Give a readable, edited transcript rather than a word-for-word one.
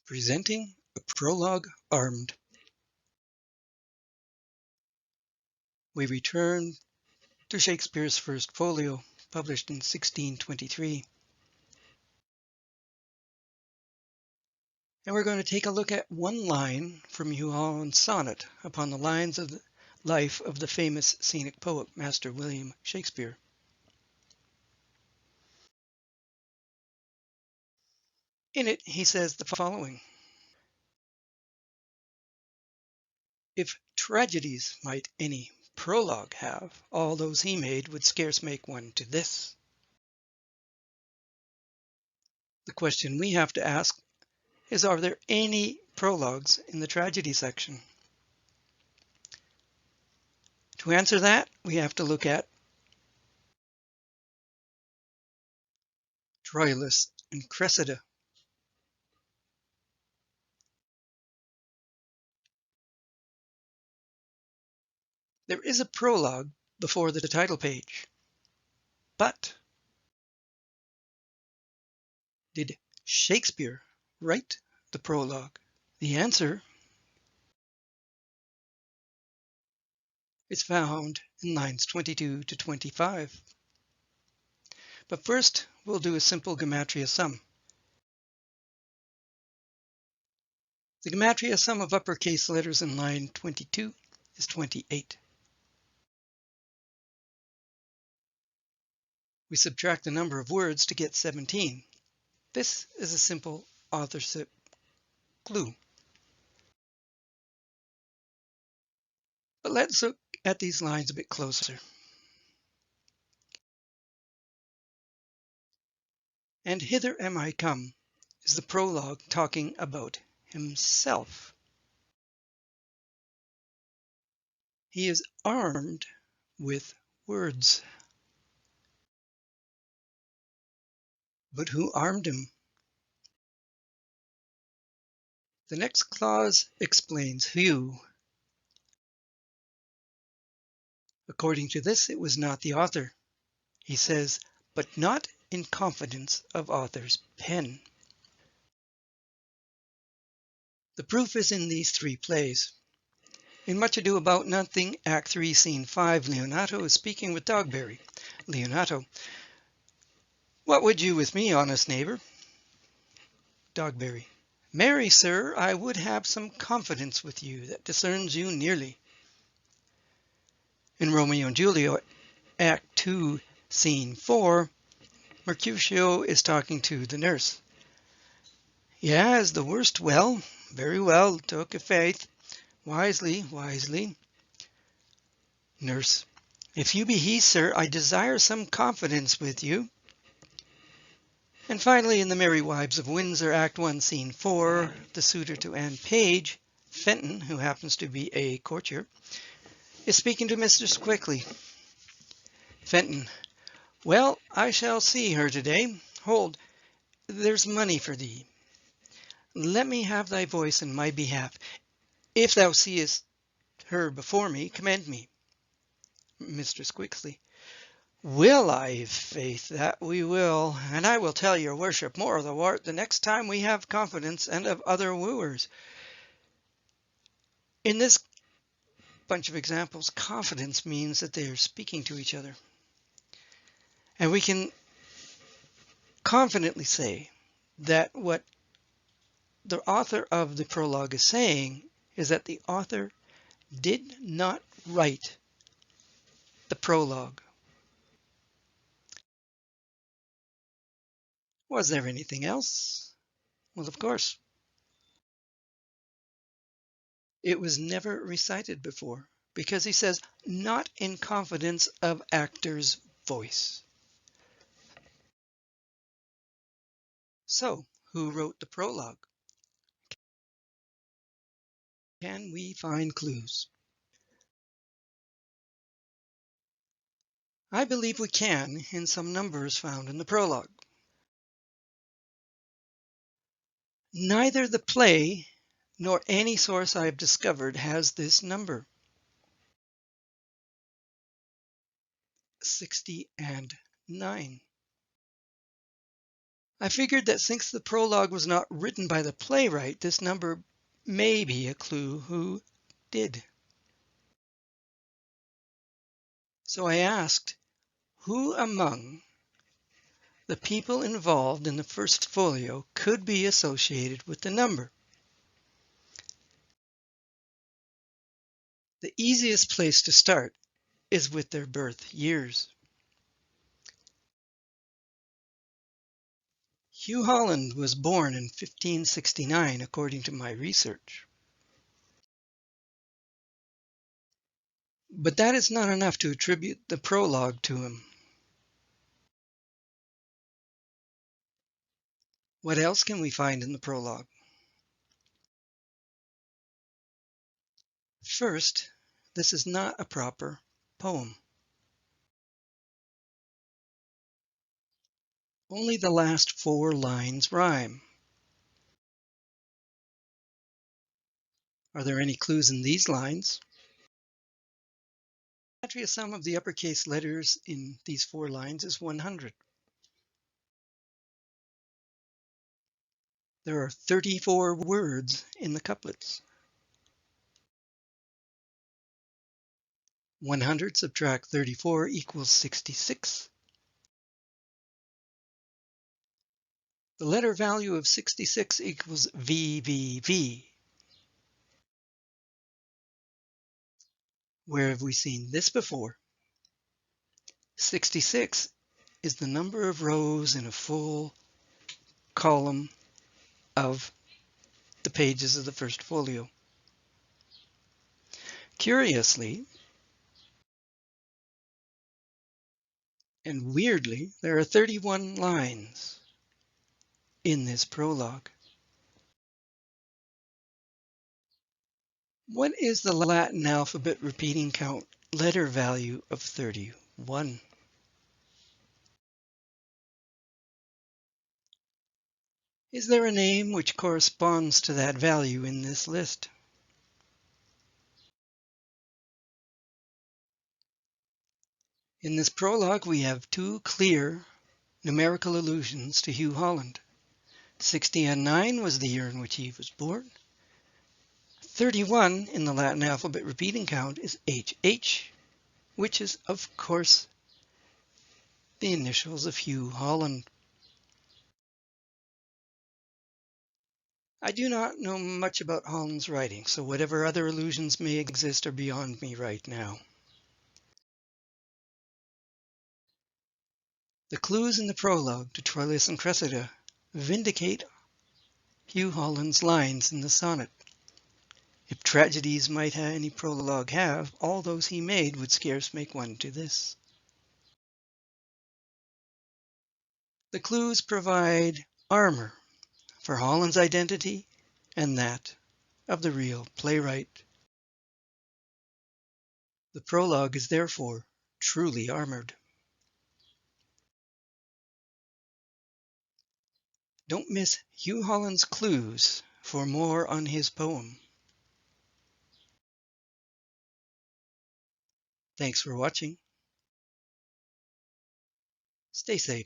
Presenting a Prologue Armed. We return to Shakespeare's First Folio, published in 1623. And we're going to take a look at one line from Hugh Holland's sonnet upon the lines of the life of the famous scenic poet, Master William Shakespeare. In it, he says the following: If tragedies might any prologue have, all those he made would scarce make one to this. The question we have to ask is, are there any prologues in the tragedy section? To answer that, we have to look at Troilus and Cressida. There is a prologue before the title page, but did Shakespeare write the prologue? The answer is found in lines 22 to 25. But first, we'll do a simple gematria sum. The gematria sum of uppercase letters in line 22 is 28. We subtract the number of words to get 17. This is a simple authorship clue. But let's look at these lines a bit closer. And hither am I come is the prologue talking about himself. He is armed with words. But who armed him? The next clause explains who. According to this, it was not the author. He says, but not in confidence of author's pen. The proof is in these three plays. In Much Ado About Nothing, Act 3, Scene 5, Leonato is speaking with Dogberry. Leonato: what would you with me, honest neighbour? Dogberry: marry, sir, I would have some confidence with you that discerns you nearly. In Romeo and Juliet, Act 2, Scene 4, Mercutio is talking to the nurse. Yeah, is the worst well? Very well, took a faith. Wisely, wisely. Nurse: if you be he, sir, I desire some confidence with you. And finally, in the Merry Wives of Windsor, Act 1, Scene 4, the suitor to Anne Page, Fenton, who happens to be a courtier, is speaking to Mistress Quickly. Fenton: well, I shall see her today. Hold, there's money for thee. Let me have thy voice in my behalf. If thou seest her before me, commend me. Mistress Quickly: will I? Faith, that we will, and I will tell your worship more of the wart the next time we have confidence and of other wooers. In this bunch of examples, confidence means that they are speaking to each other. And we can confidently say that what the author of the prologue is saying is that the author did not write the prologue. Was there anything else? Well, of course. It was never recited before, because he says, not in confidence of actor's voice. So, who wrote the prologue? Can we find clues? I believe we can in some numbers found in the prologue. Neither the play nor any source I have discovered has this number. 60 and 9. I figured that since the prologue was not written by the playwright, this number may be a clue who did. So I asked, who among the people involved in the First Folio could be associated with the number? The easiest place to start is with their birth years. Hugh Holland was born in 1569, according to my research. But that is not enough to attribute the prologue to him. What else can we find in the prologue? First, this is not a proper poem. Only the last 4 lines rhyme. Are there any clues in these lines? The gematria sum of the uppercase letters in these 4 lines is 100. There are 34 words in the couplets. 100 subtract 34 equals 66. The letter value of 66 equals VVV. Where have we seen this before? 66 is the number of rows in a full column of the pages of the First Folio. Curiously, and weirdly, there are 31 lines in this prologue. What is the Latin alphabet repeating count letter value of 31? Is there a name which corresponds to that value in this list? In this prologue, we have 2 clear numerical allusions to Hugh Holland. 60 and 9 was the year in which he was born. 31 in the Latin alphabet repeating count is HH, which is, of course, the initials of Hugh Holland. I do not know much about Holland's writing, so whatever other allusions may exist are beyond me right now. The clues in the prologue to Troilus and Cressida vindicate Hugh Holland's lines in the sonnet. If Tragedies might any prologue have, all those he made would scarce make one to this. The clues provide armor for Holland's identity and that of the real playwright. The prologue is therefore truly armored. Don't miss Hugh Holland's clues for more on his poem. Thanks for watching. Stay safe.